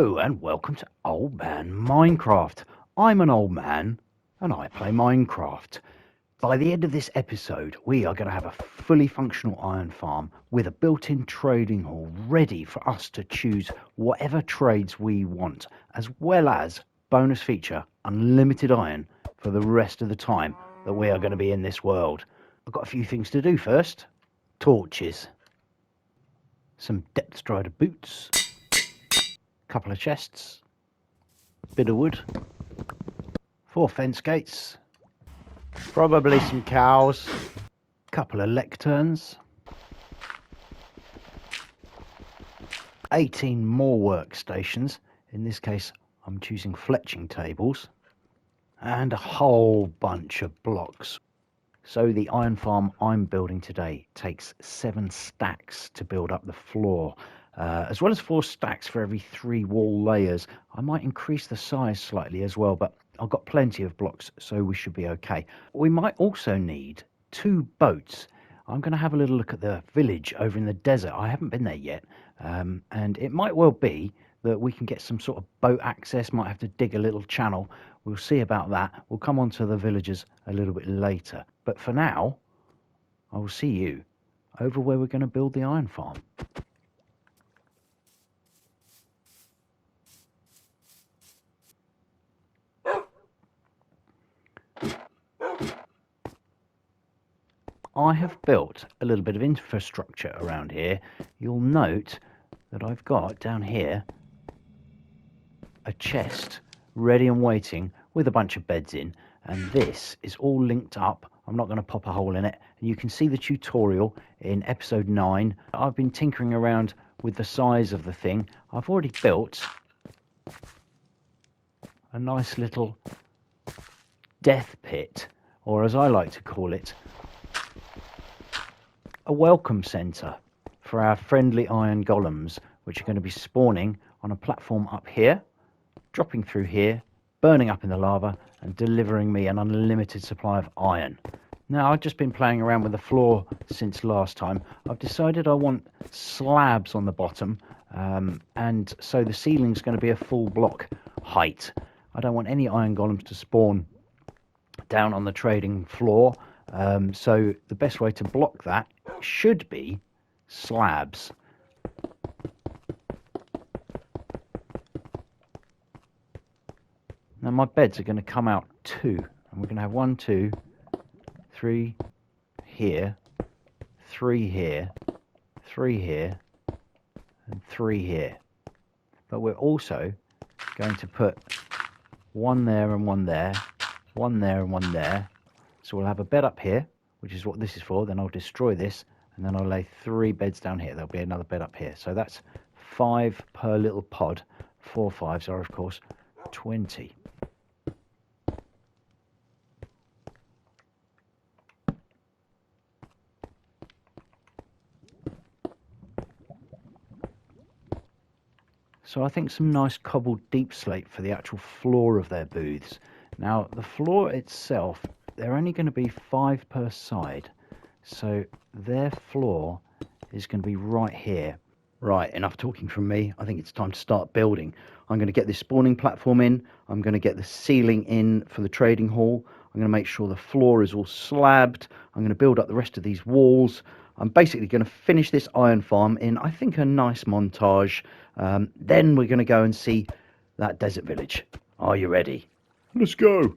Hello and welcome to Old Man Minecraft. I'm an old man and I play Minecraft. By the end of this episode, we are going to have a fully functional iron farm with a built-in trading hall ready for us to choose whatever trades we want, as well as bonus feature, unlimited iron for the rest of the time that we are going to be in this world. I've got a few things to do first. Torches, some depth strider boots, couple of chests, bit of wood, 4 fence gates, probably some cows, couple of lecterns, 18 more workstations. In this case I'm choosing fletching tables, and a whole bunch of blocks. So the iron farm I'm building today takes 7 stacks to build up the floor, as well as 4 stacks for every 3 wall layers. I might increase the size slightly as well, but I've got plenty of blocks, so we should be okay. We might also need 2 boats. I'm going to have a little look at the village over in the desert. I haven't been there yet, and it might well be that we can get some sort of boat access. Might have to dig a little channel. We'll see about that. We'll come on to the villagers a little bit later. But for now, I will see you over where we're going to build the iron farm. I have built a little bit of infrastructure around here. You'll note that I've got down here a chest ready and waiting with a bunch of beds in, and this is all linked up. I'm not going to pop a hole in it, and you can see the tutorial in episode 9. I've been tinkering around with the size of the thing. I've already built a nice little death pit, or as I like to call it, a welcome centre for our friendly iron golems, which are going to be spawning on a platform up here, dropping through here, burning up in the lava and delivering me an unlimited supply of iron. Now, I've just been playing around with the floor since last time. I've decided I want slabs on the bottom, and so the ceiling's going to be a full block height. I don't want any iron golems to spawn down on the trading floor, so the best way to block that should be slabs. Now my beds are going to come out 2, and we're going to have 1, 2, 3 here, 3 here, 3 here, and 3 here. But we're also going to put 1 there and 1 there, 1 there and 1 there. So we'll have a bed up here, which is what this is for. Then I'll destroy this, and then I'll lay 3 beds down here. There'll be another bed up here. So that's 5 per little pod. 4 5s are, of course, 20. So I think some nice cobbled deep slate for the actual floor of their booths. Now the floor itself, they're only going to be 5 per side, so their floor is going to be right here. Right, enough talking from me. I think it's time to start building. I'm going to get this spawning platform in. I'm going to get the ceiling in for the trading hall. I'm going to make sure the floor is all slabbed. I'm going to build up the rest of these walls. I'm basically going to finish this iron farm in, I think, a nice montage. Then we're going to go and see that desert village. Are you ready? Let's go.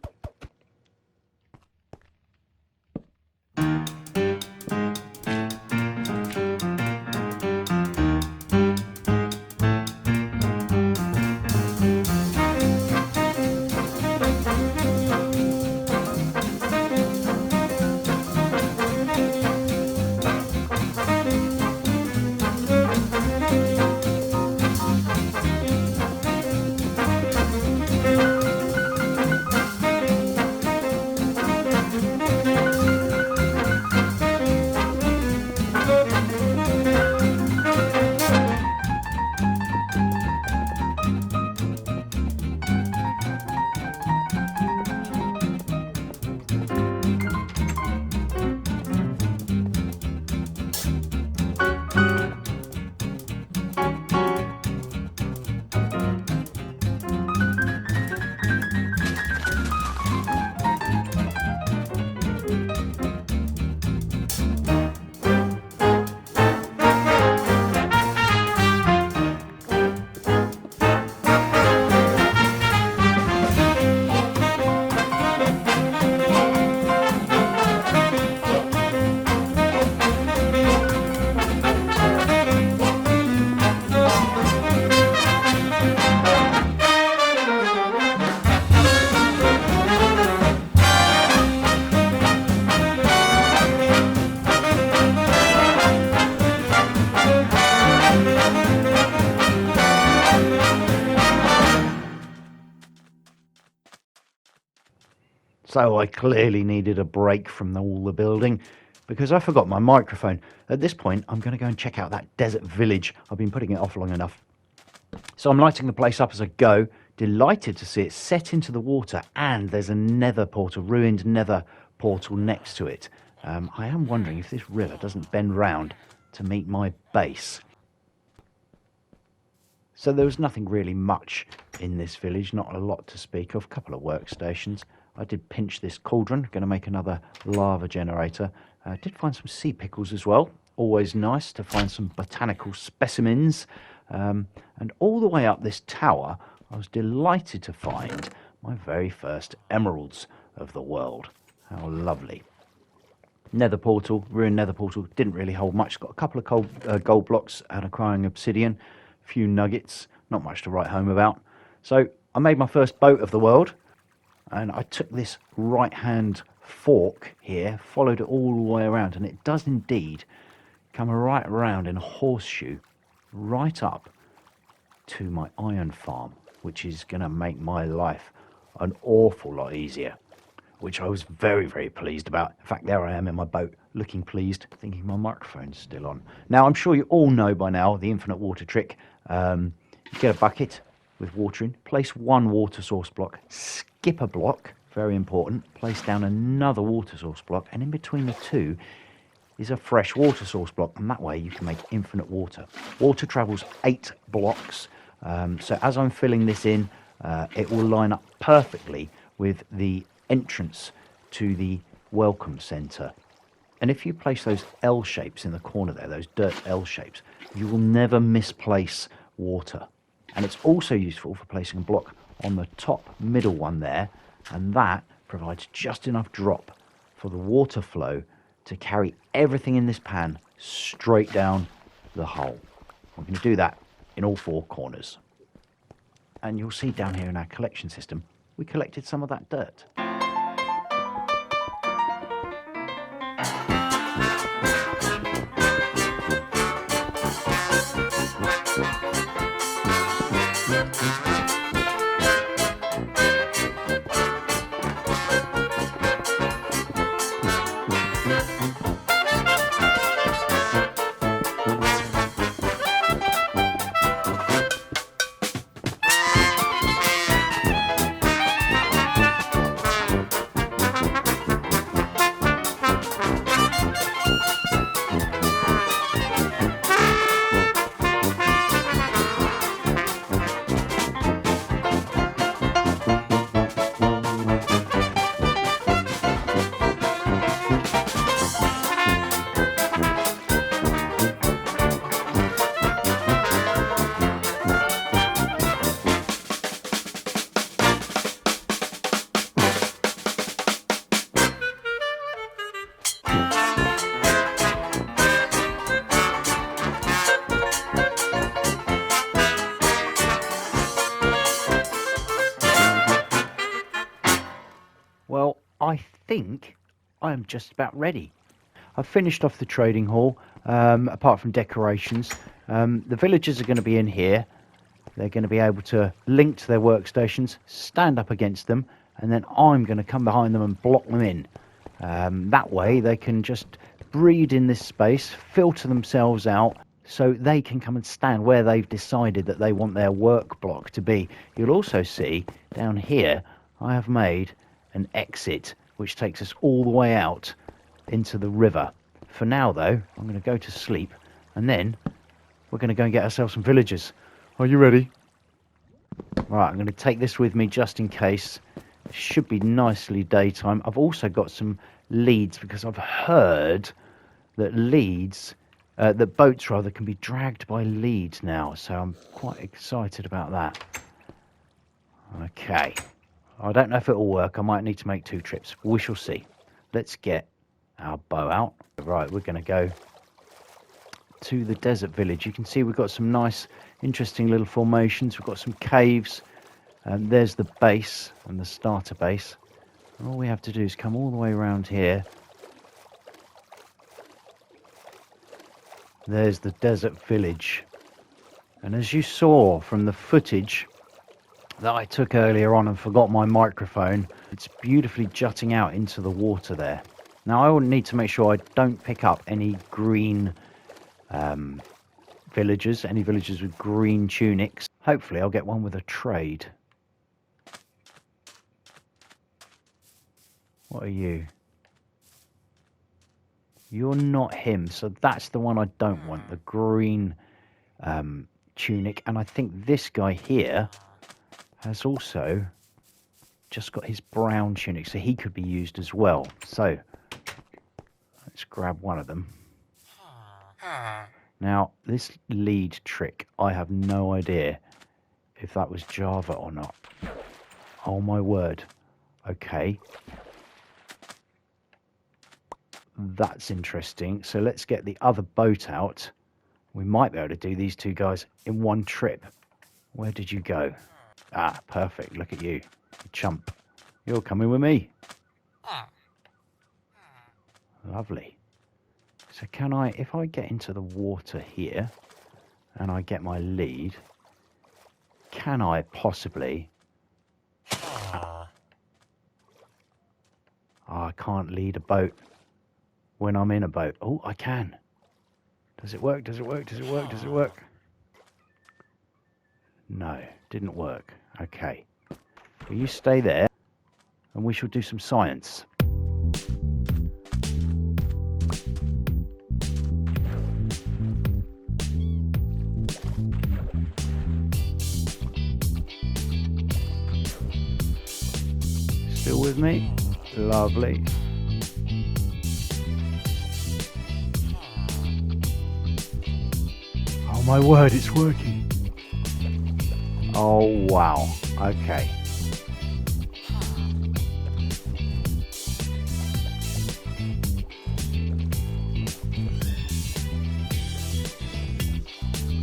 So I clearly needed a break from all the building because I forgot my microphone. At this point, I'm going to go and check out that desert village. I've been putting it off long enough. So I'm lighting the place up as I go, delighted to see it set into the water, and there's a nether portal, ruined nether portal next to it. I am wondering if this river doesn't bend round to meet my base. So there was nothing really much in this village, not a lot to speak of, a couple of workstations. I did pinch this cauldron, going to make another lava generator. I did find some sea pickles as well, always nice to find some botanical specimens. And all the way up this tower, I was delighted to find my very first emeralds of the world. How lovely. Nether portal, ruined nether portal, didn't really hold much. Got a couple of gold blocks and a crying obsidian, a few nuggets, not much to write home about. So I made my first boat of the world, and I took this right hand fork here, followed it all the way around, and it does indeed come right around in a horseshoe right up to my iron farm, which is going to make my life an awful lot easier, which I was very, very pleased about. In fact, there I am in my boat, looking pleased, thinking my microphone's still on. Now, I'm sure you all know by now the infinite water trick. You get a bucket with water in, place one water source block, skip a block, very important, place down another water source block, and in between the two is a fresh water source block, and that way you can make infinite water. Water travels 8 blocks, so as I'm filling this in, it will line up perfectly with the entrance to the welcome centre. And if you place those L shapes in the corner there, those dirt L shapes, you will never misplace water. And it's also useful for placing a block on the top middle one there, and that provides just enough drop for the water flow to carry everything in this pan straight down the hole. We're going to do that in all 4 corners. And you'll see down here in our collection system, we collected some of that dirt. Well, I think I am just about ready. I've finished off the trading hall, apart from decorations. The villagers are going to be in here. They're going to be able to link to their workstations, stand up against them, and then I'm going to come behind them and block them in. That way they can just breed in this space, filter themselves out, so they can come and stand where they've decided that they want their work block to be. You'll also see down here I have made an exit which takes us all the way out into the river. For now though, I'm going to go to sleep, and then we're going to go and get ourselves some villagers. Are you ready? Right, I'm going to take this with me just in case. It should be nicely daytime. I've also got some leads because I've heard that boats rather can be dragged by leads now, so I'm quite excited about that. Okay, I don't know if it'll work. I might need to make 2 trips. We shall see. Let's get our bow out. Right, we're going to go to the desert village. You can see we've got some nice, interesting little formations. We've got some caves. There's the base and the starter base. And all we have to do is come all the way around here. There's the desert village. And as you saw from the footage that I took earlier on and forgot my microphone. It's beautifully jutting out into the water there. Now I will need to make sure I don't pick up any green villagers, any villagers with green tunics. Hopefully I'll get one with a trade. What are you? You're not him, so that's the one I don't want, the green tunic. And I think this guy here has also just got his brown tunic, so he could be used as well. So let's grab one of them. Now, this lead trick, I have no idea if that was Java or not. Oh my word. Okay. That's interesting. So let's get the other boat out. We might be able to do these two guys in one trip. Where did you go? Ah, perfect. Look at you. You chump. You're coming with me. Lovely. So can I, if I get into the water here and I get my lead, can I possibly... Oh, I can't lead a boat when I'm in a boat. Oh, I can. Does it work? Does it work? Does it work? Does it work? No, didn't work. Okay. Well, you stay there and we shall do some science. Still with me? Lovely. Oh my word, it's working. Oh wow. Okay.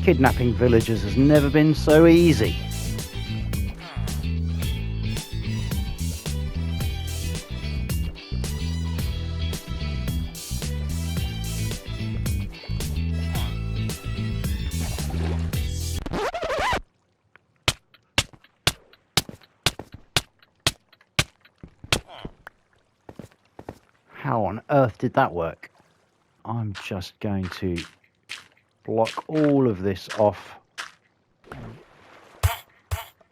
Kidnapping villagers has never been so easy. How on earth did that work? I'm just going to block all of this off.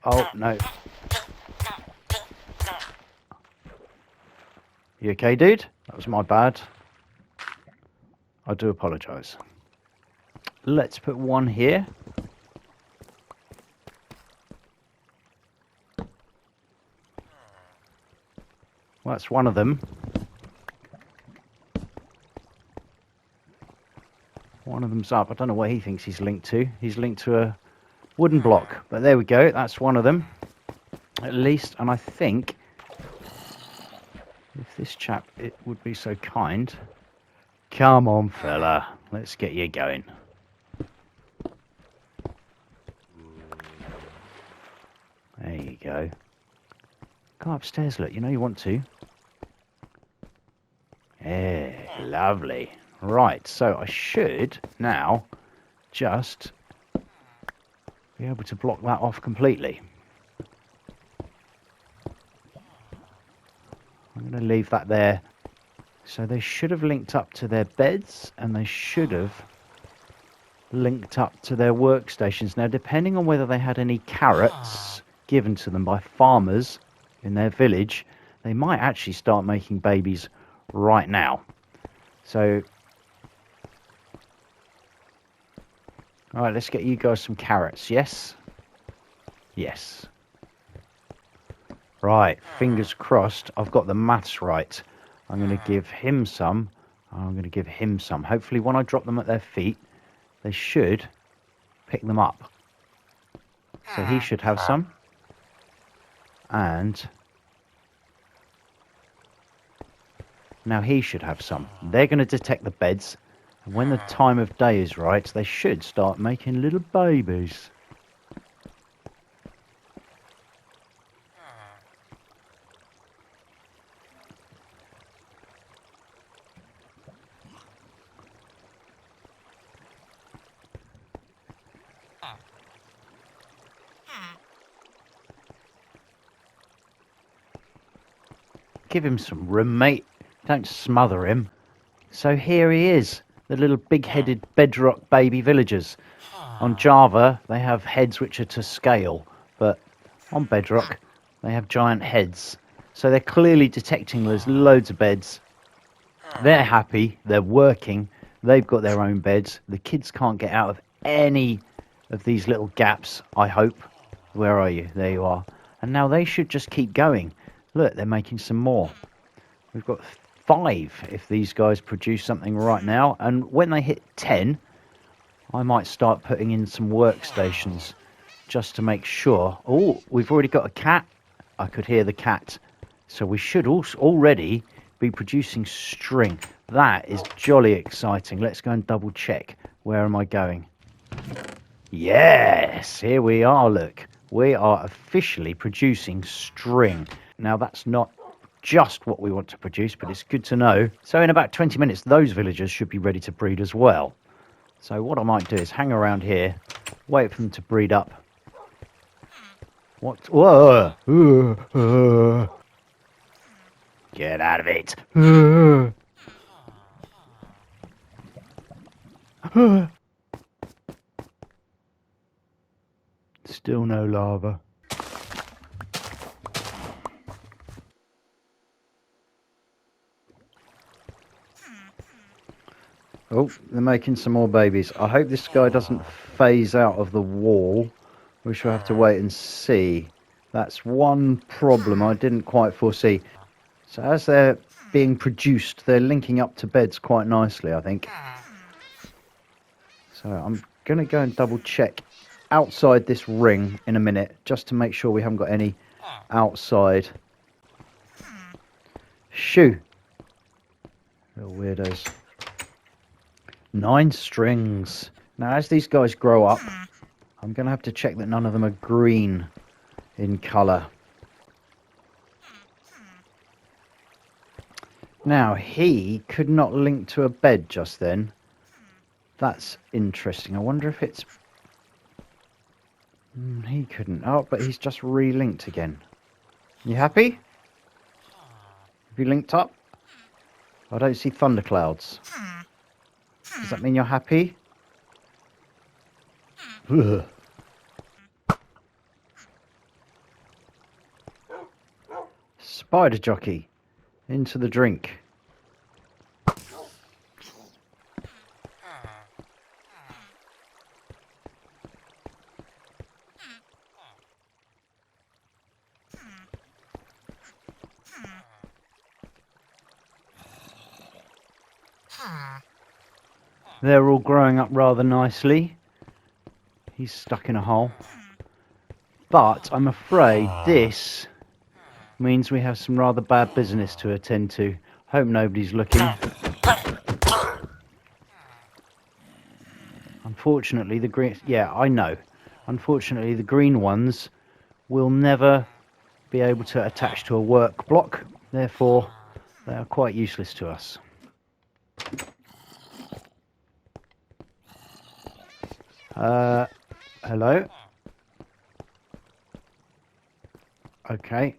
Oh, no. You okay, dude? That was my bad. I do apologise. Let's put one here. Well, that's one of them. One of them's up. I don't know where he thinks he's linked to. He's linked to a wooden block. But there we go. That's one of them. At least. And I think if this chap it would be so kind. Come on, fella. Let's get you going. There you go. Go upstairs, look. You know you want to. Yeah, lovely. Right, so I should now just be able to block that off completely. I'm going to leave that there. So they should have linked up to their beds and they should have linked up to their workstations. Now, depending on whether they had any carrots given to them by farmers in their village, they might actually start making babies right now. So, all right, let's get you guys some carrots, yes? Yes. Right, fingers crossed, I've got the maths right. I'm going to give him some, and I'm going to give him some. Hopefully when I drop them at their feet, they should pick them up. So he should have some. And now he should have some. They're going to detect the beds. And when the time of day is right, they should start making little babies. Give him some room, mate. Don't smother him. So here he is, the little big-headed bedrock baby villagers. On Java, they have heads which are to scale, but on Bedrock, they have giant heads. So they're clearly detecting there's loads of beds. They're happy, they're working, they've got their own beds. The kids can't get out of any of these little gaps, I hope. Where are you? There you are. And now they should just keep going. Look, they're making some more. We've got 5 if these guys produce something right now. And when they hit 10, I might start putting in some workstations just to make sure. Oh, we've already got a cat. I could hear the cat. So we should also already be producing string. That is jolly exciting. Let's go and double check. Where am I going? Yes, here we are, look. We are officially producing string. Now that's not just what we want to produce, but it's good to know. So in about 20 minutes, those villagers should be ready to breed as well. So what I might do is hang around here, wait for them to breed up. What? Whoa! Get out of it! Still no lava. Oh, they're making some more babies. I hope this guy doesn't phase out of the wall. We shall have to wait and see. That's one problem I didn't quite foresee. So as they're being produced, they're linking up to beds quite nicely, I think. So I'm going to go and double check outside this ring in a minute, just to make sure we haven't got any outside. Shoo! Little weirdos. 9 strings. Now as these guys grow up, I'm going to have to check that none of them are green in colour. Now he could not link to a bed just then. That's interesting. I wonder if it's... he couldn't. Oh, but he's just re-linked again. You happy? Have you linked up? I don't see thunderclouds. Does that mean you're happy? Ugh. Spider jockey. Into the drink. They're all growing up rather nicely. He's stuck in a hole. But I'm afraid this means we have some rather bad business to attend to. Hope nobody's looking. Unfortunately, the green... Yeah, I know. Unfortunately, the green ones will never be able to attach to a work block. Therefore, they are quite useless to us. Hello? Okay.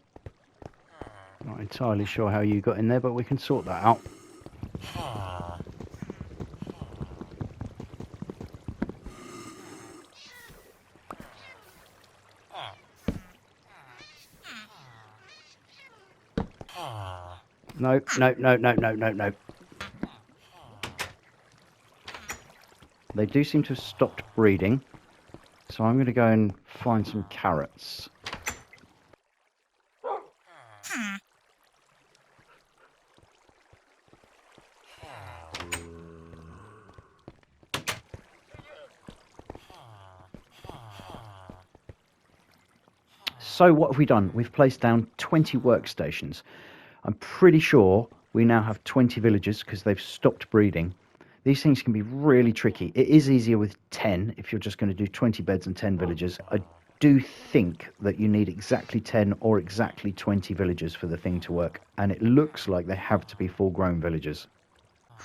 Not entirely sure how you got in there, but we can sort that out. No, no, no, no, no, no, no. They do seem to have stopped breeding, so I'm going to go and find some carrots. So what have we done? We've placed down 20 workstations. I'm pretty sure we now have 20 villagers because they've stopped breeding. These things can be really tricky. It is easier with 10 if you're just going to do 20 beds and 10 villagers. I do think that you need exactly 10 or exactly 20 villagers for the thing to work. And it looks like they have to be full-grown villagers.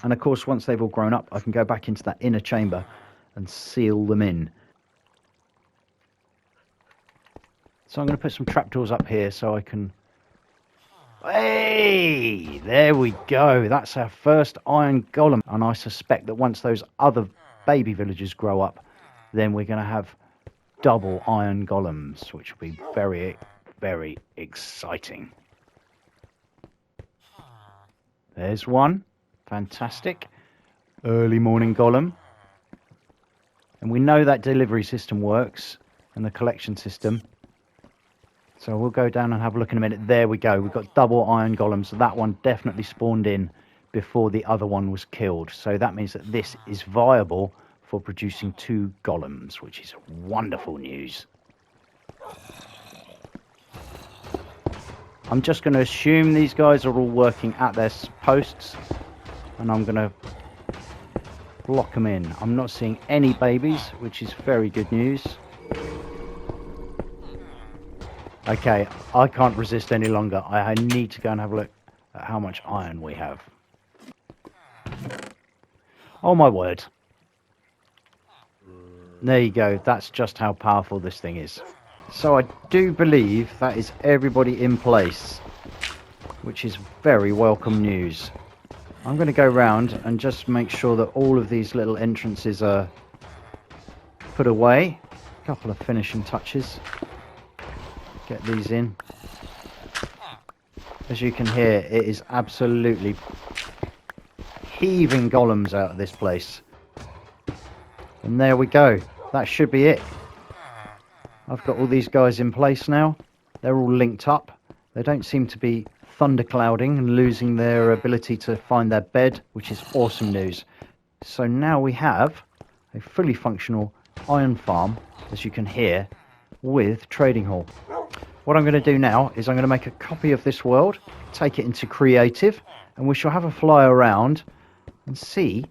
And of course, once they've all grown up, I can go back into that inner chamber and seal them in. So I'm going to put some trapdoors up here so I can Hey, there we go. That's our first iron golem. And I suspect that once those other baby villagers grow up, then we're going to have double iron golems, which will be very, very exciting. There's one. Fantastic. Early morning golem. And we know that delivery system works and the collection system. So we'll go down and have a look in a minute. There we go. We've got double iron golems. So that one definitely spawned in before the other one was killed. So that means that this is viable for producing 2 golems, which is wonderful news. I'm just going to assume these guys are all working at their posts, and I'm going to block them in. I'm not seeing any babies, which is very good news. Okay, I can't resist any longer. I need to go and have a look at how much iron we have. Oh my word. There you go. That's just how powerful this thing is. So I do believe that is everybody in place, which is very welcome news. I'm going to go round and just make sure that all of these little entrances are put away. A couple of finishing touches. Get these in. As you can hear, it is absolutely heaving golems out of this place. And there we go. That should be it. I've got all these guys in place now. They're all linked up. They don't seem to be thunderclouding and losing their ability to find their bed, which is awesome news. So now we have a fully functional iron farm, as you can hear, with trading hall. What I'm going to do now is I'm going to make a copy of this world, take it into creative, and we shall have a fly around and see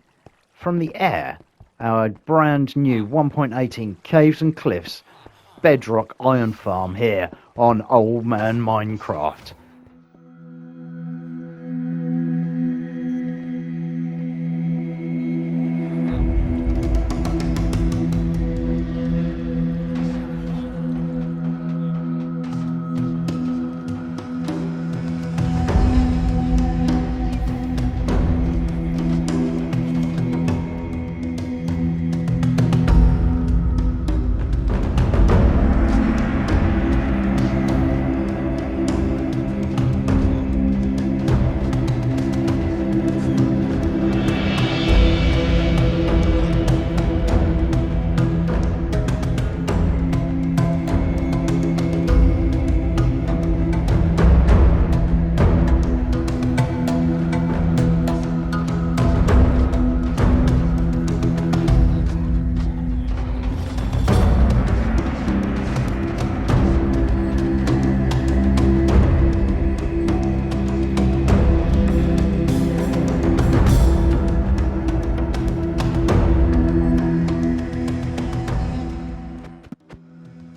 from the air our brand new 1.18 Caves and Cliffs Bedrock Iron Farm here on Old Man Minecraft.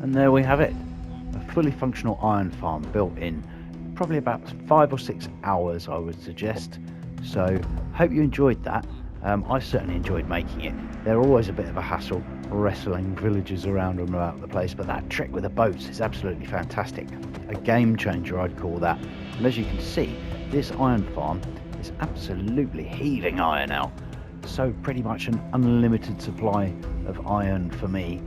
And there we have it, a fully functional iron farm built in probably about 5 or 6 hours, I would suggest. So hope you enjoyed that. I certainly enjoyed making it. They're always a bit of a hassle wrestling villagers around and about the place, but that trick with the boats is absolutely fantastic. A game changer, I'd call that. And as you can see, this iron farm is absolutely heaving iron out. So pretty much an unlimited supply of iron for me.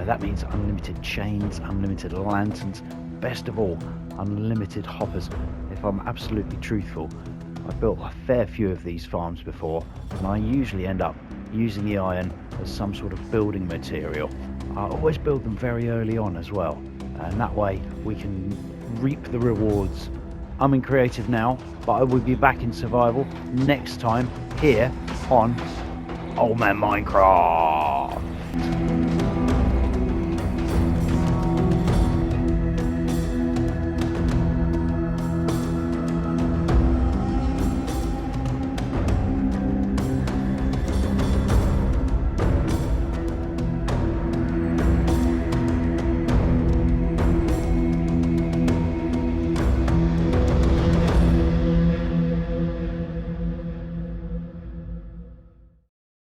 That means unlimited chains, unlimited lanterns, best of all, unlimited hoppers. If I'm absolutely truthful, I've built a fair few of these farms before, and I usually end up using the iron as some sort of building material. I always build them very early on as well, and that way we can reap the rewards. I'm in creative now, but I will be back in survival next time here on Old Man Minecraft.